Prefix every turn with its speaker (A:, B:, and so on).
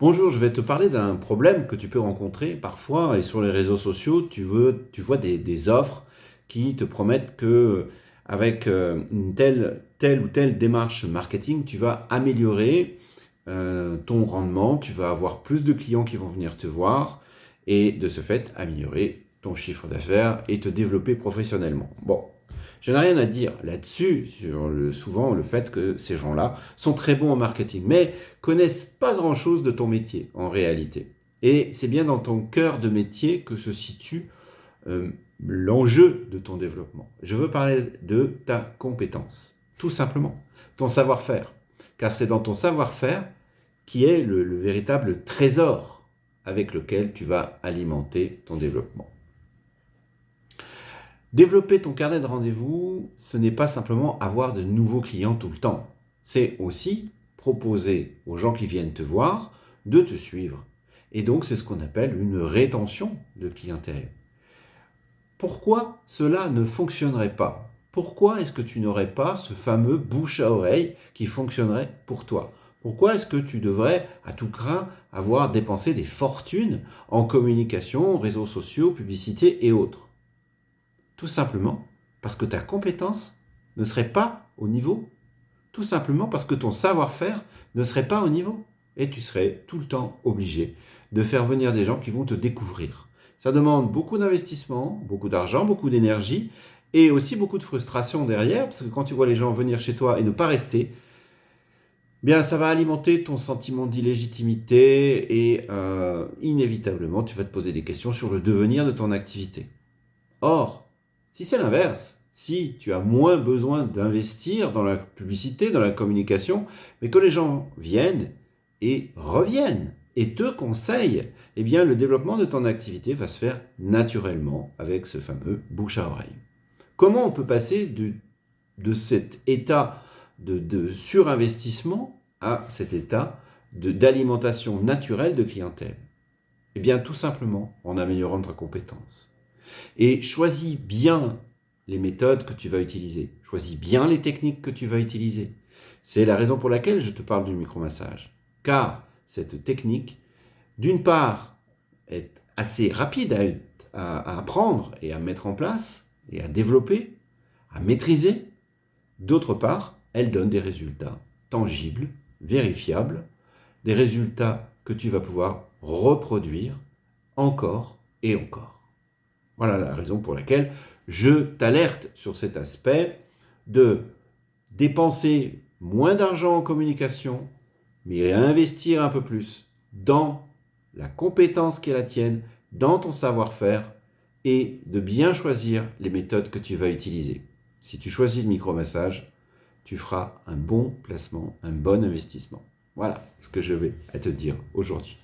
A: Bonjour, je vais te parler d'un problème que tu peux rencontrer parfois et sur les réseaux sociaux, tu vois des offres qui te promettent que avec une telle ou telle démarche marketing, tu vas améliorer ton rendement, tu vas avoir plus de clients qui vont venir te voir et de ce fait améliorer ton chiffre d'affaires et te développer professionnellement. Bon, je n'ai rien à dire là-dessus, sur souvent le fait que ces gens-là sont très bons en marketing, mais connaissent pas grand-chose de ton métier en réalité. Et c'est bien dans ton cœur de métier que se situe euh, l'enjeu de ton développement. Je veux parler de ta compétence, tout simplement, ton savoir-faire. Car c'est dans ton savoir-faire qui est le véritable trésor avec lequel tu vas alimenter ton développement. Développer ton carnet de rendez-vous, ce n'est pas simplement avoir de nouveaux clients tout le temps. C'est aussi proposer aux gens qui viennent te voir de te suivre. Et donc, c'est ce qu'on appelle une rétention de clientèle. Pourquoi cela ne fonctionnerait pas? Pourquoi est-ce que tu n'aurais pas ce fameux bouche à oreille qui fonctionnerait pour toi? Pourquoi est-ce que tu devrais, à tout craint, avoir dépensé des fortunes en communication, réseaux sociaux, publicité et autres? Tout simplement parce que ta compétence ne serait pas au niveau. Tout simplement parce que ton savoir-faire ne serait pas au niveau. Et tu serais tout le temps obligé de faire venir des gens qui vont te découvrir. Ça demande beaucoup d'investissement, beaucoup d'argent, beaucoup d'énergie et aussi beaucoup de frustration derrière, parce que quand tu vois les gens venir chez toi et ne pas rester, bien ça va alimenter ton sentiment d'illégitimité et inévitablement tu vas te poser des questions sur le devenir de ton activité. Or, si c'est l'inverse, si tu as moins besoin d'investir dans la publicité, dans la communication, mais que les gens viennent et reviennent et te conseillent, eh bien le développement de ton activité va se faire naturellement avec ce fameux bouche à oreille. Comment on peut passer de cet état de surinvestissement à cet état d'alimentation naturelle de clientèle? Eh bien tout simplement en améliorant ta compétence. Et choisis bien les méthodes que tu vas utiliser. Choisis bien les techniques que tu vas utiliser. C'est la raison pour laquelle je te parle du micromassage. Car cette technique, d'une part, est assez rapide à apprendre et à mettre en place et à développer, à maîtriser. D'autre part, elle donne des résultats tangibles, vérifiables, des résultats que tu vas pouvoir reproduire encore et encore. Voilà la raison pour laquelle je t'alerte sur cet aspect de dépenser moins d'argent en communication, mais investir un peu plus dans la compétence qui est la tienne, dans ton savoir-faire et de bien choisir les méthodes que tu vas utiliser. Si tu choisis le micromassage, tu feras un bon placement, un bon investissement. Voilà ce que je vais te dire aujourd'hui.